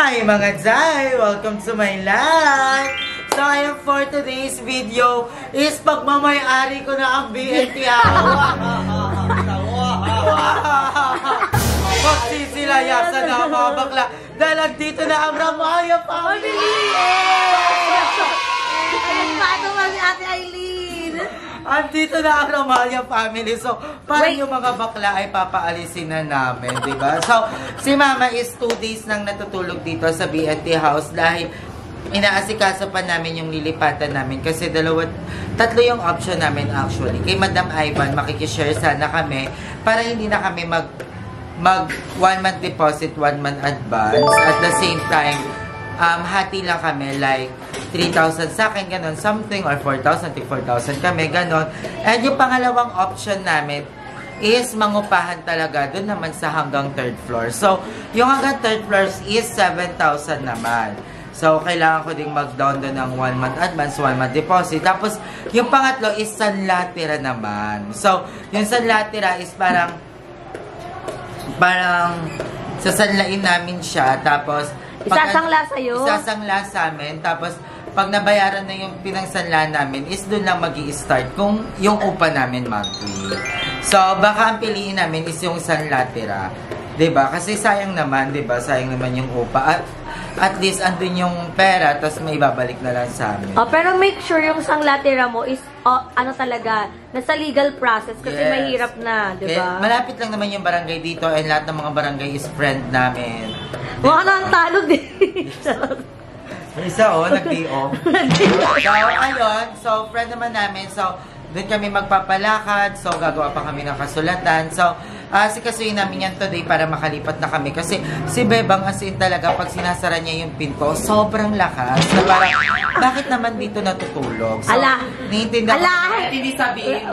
Hi mga Jai! Welcome to my life! So ayun, for today's video is pagmamay-ari ko na ang BNT Magsisilayasan na ang mga bakla dahil nandito na ang Ramaya family! Ayan pa naman si Ate Aileen! Andito na ang Ramaya family. So, parang yung mga bakla ay papaalisin na namin, diba? So, si Mama is 2 days nang natutulog dito sa BNT house dahil inaasikaso pa namin yung lilipatan namin kasi tatlo yung option namin actually. Kay Madam Ivan, makikishare sana kami para hindi na kami mag 1 month deposit, 1 month advance. At the same time, hati lang kami like 3,000 sa akin, ganon, something, or 4,000, 4,000 kami, ganon. And yung pangalawang option namin is mangupahan talaga doon naman sa hanggang 3rd floor. So, yung hanggang 3rd floor is 7,000 naman. So, kailangan ko ding mag-down doon ng 1 month advance, 1 month deposit. Tapos, yung pangatlo is sanlatira naman. So, yung sanlatira is parang sasanlain namin siya. Tapos, isasangla sa'yo? Isasangla sa amin. Tapos, pag nabayaran na yung pinangsanla namin, is doon lang mag-i-start kung yung upa namin monthly. So, baka ang piliin namin is yung sanlatira. Diba? Kasi sayang naman, diba? Sayang naman yung upa. At least, andun yung pera, tapos may ibabalik na lang sa amin. Oh, pero make sure yung sanglatira mo is, ano talaga, nasa legal process kasi yes, mahirap na, diba? Okay. Malapit lang naman yung barangay dito and lahat ng mga barangay is friend namin. Mukha na ang talog din. Isa nag-day off. So, ayun. So, friend naman namin. So, doon kami magpapalakad. So, gagawa pa kami ng kasulatan. So, sikasuyin namin yan today para makalipat na kami. Kasi si Bebang asin talaga, pag sinasara niya yung pinto, sobrang lakas. Na parang, bakit naman dito natutulog? So, hindi sabihin.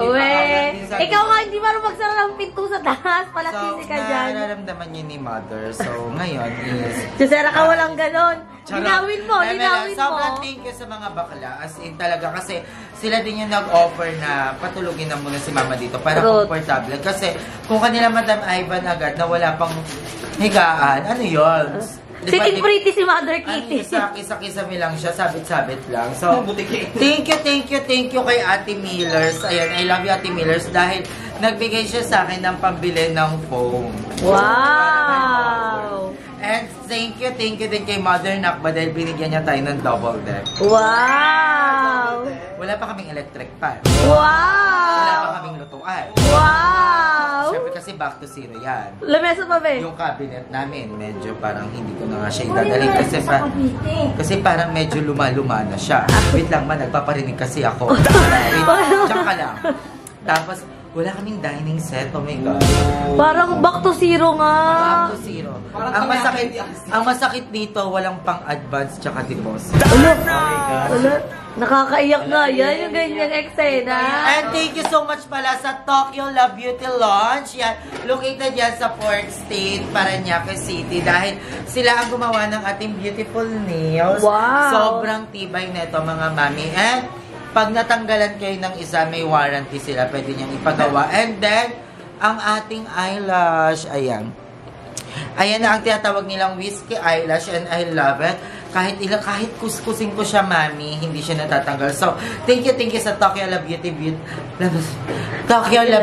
Ikaw nga, hindi marunong magsara ng pinto sa taas. Palakisi ka dyan. So, nararamdaman niya ni Mother. So, ngayon is... Sisera ka walang ganon. Linawin mo, linawin mo. Sobrang thank you sa mga bakla. As in talaga, kasi sila din yung nag-offer na patulugin na muna si Mama dito para comfortable. Kasi kung kanila Madam Ivan agad na wala pang higaan, ano yun? Sitting pretty si Mother Kitty. Isa-kisami lang siya, sabit-sabit lang. So, thank you kay Ate Millers. Ayan, I love you Ate Millers dahil nagbigay siya sa akin ng pambili ng foam. Wow! And thank you din kay Mother Nakba dahil binigyan niya tayo ng double deck. Wow! Wala pa kaming electric pan. Wow! Wala pa kaming lutuan. Wow! Siyempre kasi back to zero yan. Lamesa pa ba? Yung cabinet namin, medyo parang hindi ko na nga siya idadalhin kasi parang medyo luma-luma na siya. Wait lang man, nagpaparinig kasi ako. Diyan ka lang. Tapos, wala kaming dining set. Oh my God. Parang back to zero nga. Back to zero. Ang masakit dito, walang pang-advance tsaka deposit. Nakakaiyak nga yan, yung ganyang eksena. And thank you so much pala sa Tokyo Love Beauty Lounge. Yan, located yan sa Port State, Parañaque City. Dahil sila ang gumawa ng ating beautiful nails. Wow! Sobrang tibay nito mga mami. And pag natanggalan kayo ng isa, may warranty sila. Pwede niyang ipagawa. And then, ang ating eyelash, ayan. Ayan na ang tinatawag nilang Whiskey Eyelash and I love it. Kahit kuskusin ko siya, mami, hindi siya natatanggal. So, thank you sa Tokyo Love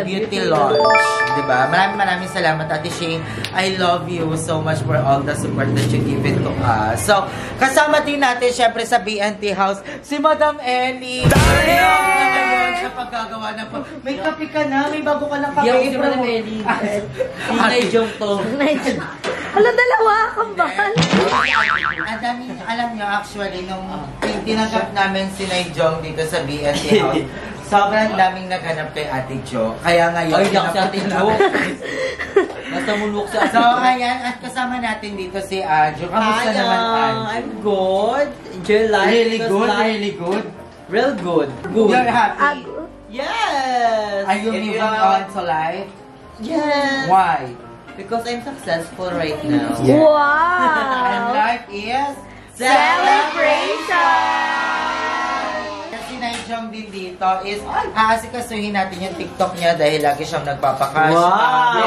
Beauty Lounge. Diba? Maraming salamat, Ate Shane. I love you so much for all the support that you give it to us. So, kasama din natin, syempre, sa BNT House, si Madam Ellie. Sa paggagawa ng may kape ka na, may bago ka lang kape. Yung si Madam Ellie. Sinay Jong to. Hala, dalawa, kambal. Ang dami, alam nyo, actually, nung tinanggap namin si Naijong dito sa BNT House, sobrang daming naghanap kay Ate Jo. Kaya ngayon, ay, lang si Ate Jo. Nasa mulok sa Ate Jo. So, ayan, at kasama natin dito si Adjo. Kamusta naman, Adjo? I'm good. Enjoy life. Really good? Really good? Real good. Good. You're happy? Yes! Are you moving on to life? Yes! Why? Because I'm successful right now. Yeah. Wow! And life is celebration! Kasi Naijong din dito is aasikasuhin natin yung TikTok niya dahil lagi siyang nagpapakash. Wow!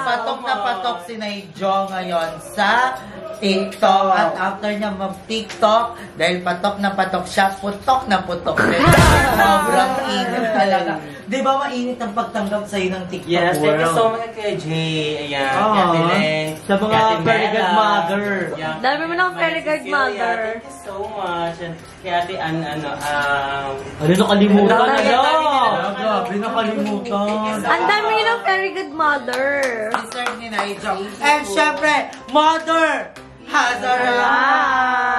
Patok na patok si Naijong ngayon sa TikTok. At after niya mag-TikTok, dahil patok na patok siya, putok na putok din. Sobrang init talaga. Di ba mainit ang pagtanggap sa'yo ng TikTok Yes, thank you world? so much kay Jay. Ayan, Oo. Ate Len, Sa mga Ate very good Mela. mother. Yeah. Dami mo ng Ma'am very good Cecilia, mother. Thank you so much. And kay Ate Ann, Ano nakalimutan Wala, na dami lang? na. Grabe, nakalimutan. Ang dami yun ng very good mother. Deserve ni Nigel. And syempre, Mother has arrived!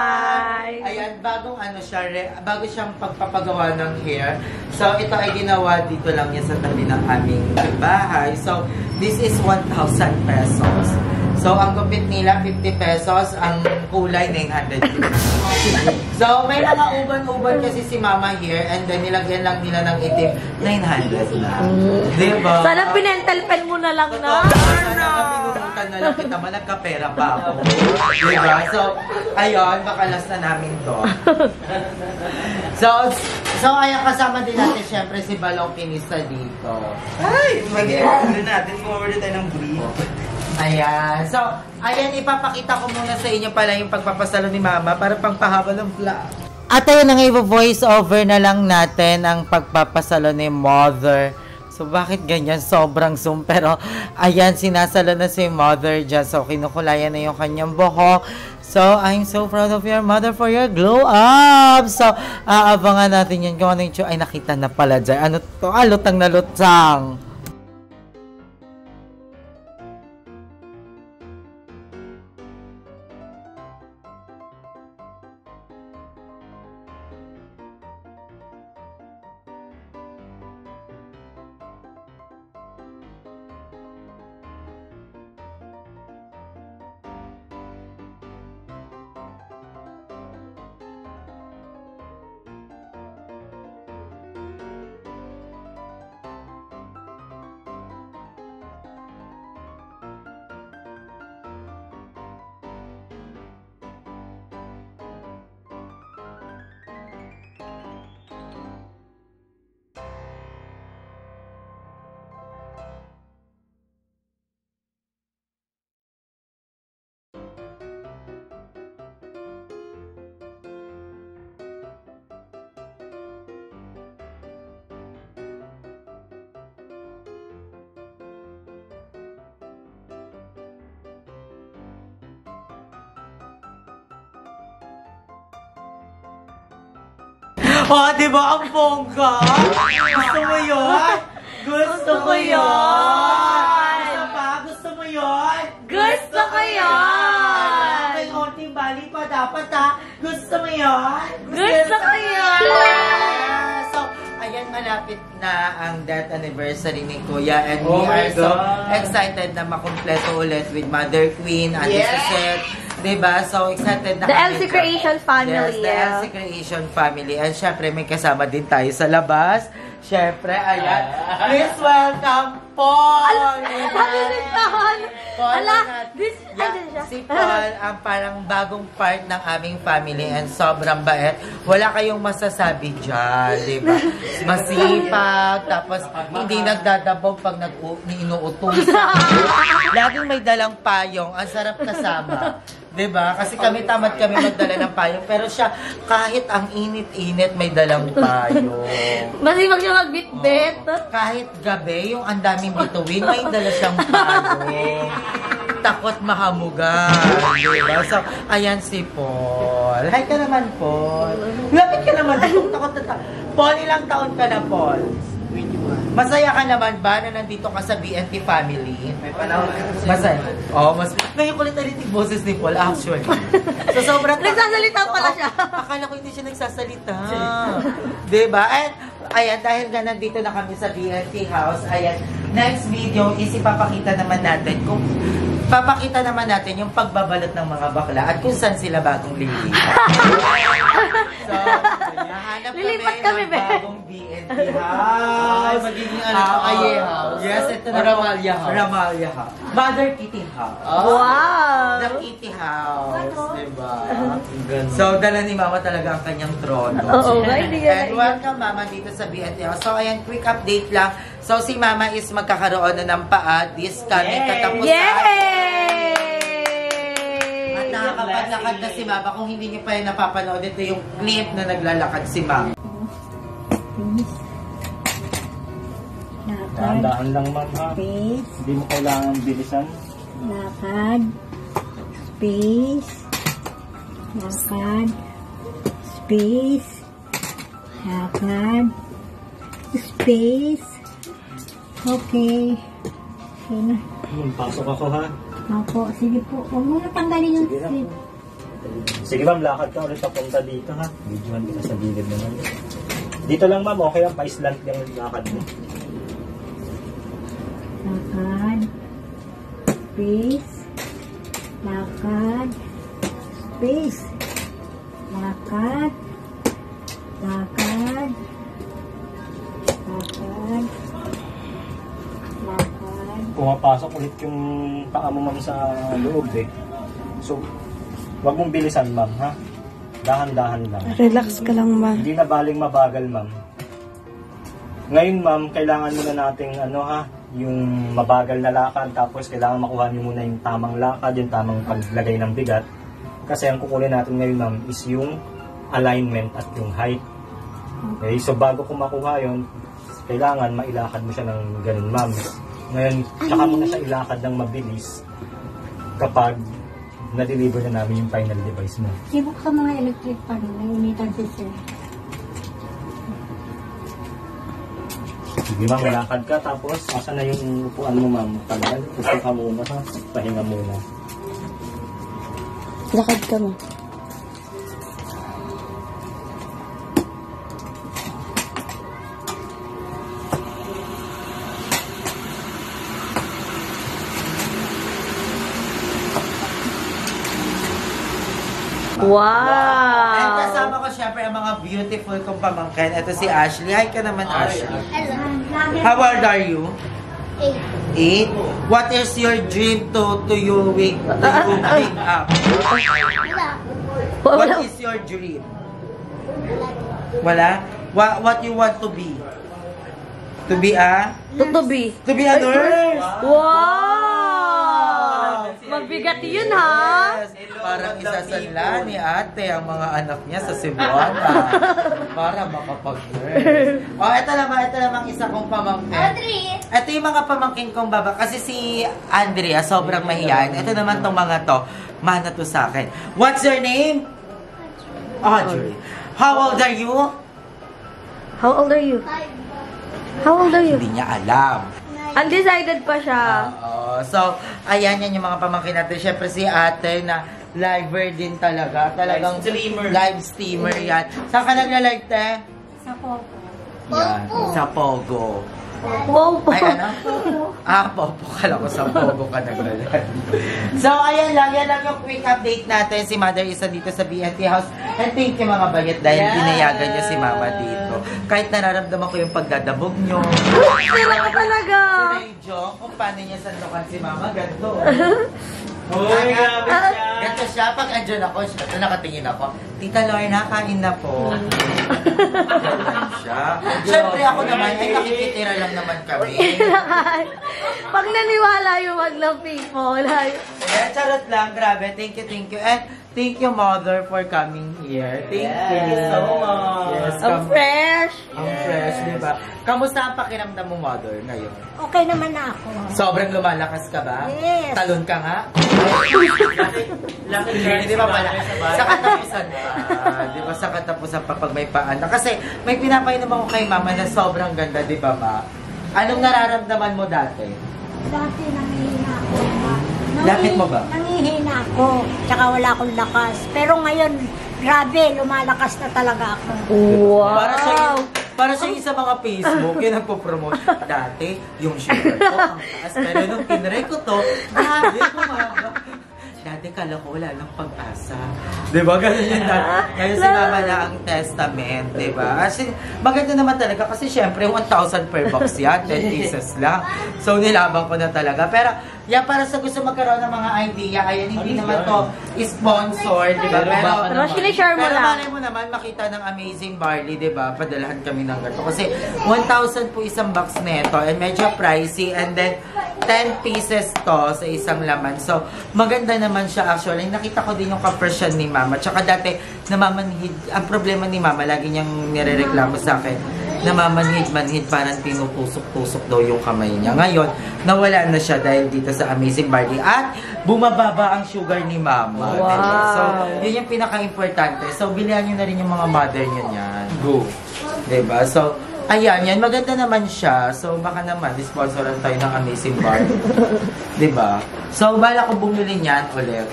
Ayan, bagong ano siya, bago siyang pagpapagawa ng hair. So, ito ay ginawa dito lang niya sa tabi ng aming bahay. So, this is 1,000 pesos. So, ang gupit nila, 50 pesos. Ang kulay, 900 So, may mga uban-uban kasi si Mama here. And then, nilagyan lang nila ng itim, 900 na. Diba? Sana pinental pen mo na lang na. Sana pinunutan na lang kita, nagkapera pa ako. Diba? So, ayun, makalas na namin to. So, ayan, kasama din natin syempre si Balong Pinista dito. Ay, mag-i-order natin. Mag-order tayo ng brief. Ayan. So, ayan, ipapakita ko muna sa inyo pala yung pagpapasalo ni Mama para pangpahaba ng vlog. At ayun na nga, voice over na lang natin ang pagpapasalo ni Mother. So, bakit ganyan? Sobrang zoom. Pero, ayan, sinasalo na si Mother dyan. So, kinukulayan na yung kanyang buhok. So, I'm so proud of your mother for your glow up. So, aabangan natin yan kung ano yung ay, nakita na pala dyan. Ano to? Lutang na lutang. Oh, di ba ang bongga? Gusto mo yun? Gusto mo yun? Isa pa? Gusto mo yun? Gusto ko yun! May konting bali pa dapat ha? Gusto mo yun? Gusto ko yun! So, ayan, malapit na ang death anniversary ni Kuya and Oh we my are so God. excited na makumpleto ulit with Mother Queen, Ate Suzette. Diba? So, excited na The kami. LC Creation family. Yes, the LC Creation family. And syempre, may kasama din tayo sa labas. Syempre, ayan. Please welcome Paul! Paul, Ala, this, yeah, andyan siya. si Paul, ang parang bagong part ng aming family and sobrang bait. Wala kayong masasabi dyan, di ba? Masipag, tapos hindi nagdadabog pag inuutusan. Laging may dalang payong, ang sarap kasama. Diba? Kasi kami tamad kami magdala ng payong. Pero siya, kahit ang init-init, may dalang payong. Masipag siya magbitbit. Kahit gabi, yung ang daming bituin, may dala siyang payong. Takot mahamugan. Diba? So, ayan si Paul. Hi ka naman, Paul. Lapit ka naman. Takot na Paul, ilang taon ka na, Paul? 21. Masaya ka naman ba na nandito ka sa BNT family? May panahon ka kasi. Masaya. Oo, mas... Ngayon ko lang narinig boses ni Paul, actually. So, sobrang... Nagsasalita pala siya. Akala ko hindi siya nagsasalita. Diba? And, ayan, dahil nga nandito na kami sa BNT house, ayan, next video is ipapakita naman natin yung pagbabalot ng mga bakla at kung saan sila bagong lilipat. So, nahanap Lilipat kami, ng be. bagong BNT house. Magiging house. Yes, ito na. Ramalia house. Ramalia house. Mother Kitty house. Wow! The Kitty house. Diba? So, dala ni Mama talaga ang kanyang trono. Oo, hindi And yan. welcome Mama dito sa BNT house. So, ayan, quick update lang. So, si Mama is magkakaroon na ng paa this coming katapusan. Yay! At nakapaglalakad na si Mama. Kung hindi niyo pa yung napapanood, ito yung clip na naglalakad si Mama. Dahan-dahan lang, ma'am, ha? Space. Hindi mo kailangan bilisan. Lakad. Space. Lakad. Space. Lakad. Space. Okay. Okay na. Pasok ako, ha? Opo, sige po. Huwag mo natanggalin yung Sige na. seat. Sige, ma'am, lakad ka ulit papunta dito, ha? Videohan kita sa gilid naman. Dito lang, ma'am, okay lang. Pa-slant lang yung lakad mo. Lakad. Space. Lakad. Space. Lakad. Lakad. Lakad. Lakad. Pumapasok ulit yung paa mo, ma'am, sa loob, eh. So, wag mong bilisan, ma'am, ha? Dahan-dahan lang. Relax ka lang, ma. Hindi na baling mabagal, ma'am. Ngayon, ma'am, kailangan muna nating, yung mabagal na lakad, tapos kailangan makuha niyo muna yung tamang lakad, yung tamang paglagay ng bigat. Kasi ang kukunin natin ngayon, ma'am, is yung alignment at yung height. Okay, so bago ko makuha yun, kailangan mailakad mo siya ng ganun, ma'am. Ngayon, saka mo na siya ilakad ng mabilis kapag na-deliver na namin yung final device mo. Sibok sa mga electric pan, nainitan si sir. Sige, ma'am, malakad ka, tapos asan na yung upuan mo, ma'am? Tagal, gusto ka muna, ha? Pahinga muna. Lakad ka, ma. Wow! And kasama ko syempre ang mga beautiful kong pamangkin. Ito si Ashley. Hi ka naman, Ashley. How old are you? 8. What is your dream to you wake up? What is your dream? Wala? What you want to be? To be a? Tutubi. To be a nurse? Wow! Mabigat yun, ha? Yes. Parang isasanla ni ate ang mga anak niya sa Cebuana para makapag-nurse. Ito namang isa kong pamangkin. Audrey! Ito yung mga pamangkin kong baba. Kasi si Andrea, sobrang mahiyain. Ito naman tong mga to. Mana to sa akin. What's your name? Audrey. How old are you? How old are you? How old are you? Hindi niya alam. Undecided pa siya. So, ayan yan yung mga pamangkin natin. Siyempre si ate na liver din talaga. Talagang live streamer yan. Saan ka nagla-live, te? Sa Pogo. Yan, sa Pogo. Wow po. Ay, ano? Popo. Kala ko sa Pogo ka nagla-live. So, ayan lang. Yan lang yung quick update natin. Si Mother Isa dito sa BNT House. And thank you mga bayat dahil pinayagan niya si Mama dito. Kahit nararamdaman ko yung pagdadabog nyo. Sila ka talaga. Si Rayjo, kung paano niya sandukan si Mama, ganito. Uy, grabe siya. Ganito siya. Pag andyan ako, nakatingin ako. Tita Lorna, kain na po. Ganyan siya. Siyempre ako naman, ay nakikitira lang naman kami. Pag naniwala yung maglang people. Charot lang, grabe. Thank you, thank you. And thank you, Mother, for coming here. Thank you so much. Yes, Ang fresh. Ang fresh, di ba? Kamusta ang pakiramdam mo, Mother, ngayon? Okay naman na ako. Sobrang lumalakas ka ba? Yes. Talon ka nga? Lucky Di ba pala? Sa katapusan pa. Di ba sa katapusan pa pag may paanak? Kasi may pinapainom ako kay Mama na sobrang ganda, di ba, Ma? Anong nararamdaman mo dati? Dati nangihina ako. Lapit mo ba? Nangihina ako. Tsaka wala akong lakas. Pero ngayon, grabe, lumalakas na talaga ako. Wow. Para siya yung sa mga Facebook, yung nagpo-promote. Dati, yung sugar ko, ang taas. Pero nung tinry ko to, grabe, kumaba. Dati kala ko wala lang pag-asa. Diba? Ganun yun dati. Ngayon si Mama na ang testament. Diba? Kasi maganda naman talaga kasi syempre 1,000 per box yan. 10 pieces lang. So nilabang ko na talaga. Pero yan, para sa gusto magkaroon ng mga idea, ayan, hindi naman to sponsor. Diba? Pero sinishare mo pero lang. malay mo naman makita ng Amazing Barley, diba? Padalahan kami ng gato. Kasi 1,000 po isang box nito and medyo pricey. And then, 10 pieces to sa isang laman. So, maganda naman siya actually. Nakita ko din yung compression ni Mama. Tsaka dati, namamanhid. Ang problema ni Mama, lagi niyang nirereklamo sa akin. Namamanhid-manhid, parang tinupusok-tusok daw yung kamay niya. Ngayon, nawala na siya dahil dito sa Amazing Barbie. At bumababa ang sugar ni Mama. Wow. Diba? So, yun yung pinaka-importante. So, bilihan nyo na rin yung mga mother nyo niyan. Go. Diba? So, ayan, yan. Maganda naman siya. So, baka naman, sponsoran tayo ng Amazing Barbie. Diba? So, bala ko bumili niyan ulit.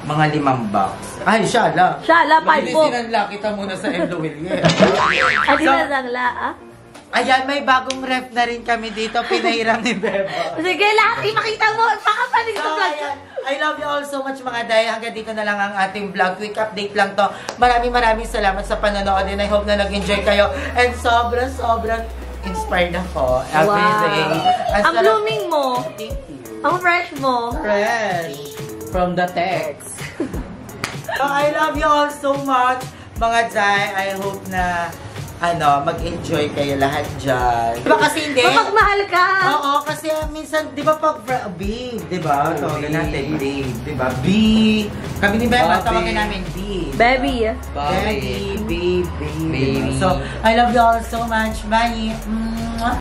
Mga 5 box. Ay, Shala. Shala, 5 po. Sinanla kita muna sa M. Luwilier. Ay, di na sangla, ah? Ayan, may bagong ref na rin kami dito. Pinahiram ni Beba. Sige, lahat. Ipakita mo. Baka pa rin sa So, vlog. ayan. I love you all so much mga day. Hanggang dito na lang ang ating vlog. Quick update lang to. Maraming salamat sa panonood. And I hope na nag-enjoy kayo. And sobrang inspired ako. Every day. Ang blooming mo. Thank you. Ang fresh mo. Fresh. From the text. So, I love you all so much, mga Jai. I hope na, mag-enjoy kayo lahat dyan. Diba kasi hindi? Mapagmahal ka. Oo, kasi minsan, di ba pag, babe, di ba? Tawagan natin, babe, di ba? B. Kami ni Beba, Bobby. tawagan namin B. Baby. Baby, babe, baby. Baby. So, I love you all so much. Bye.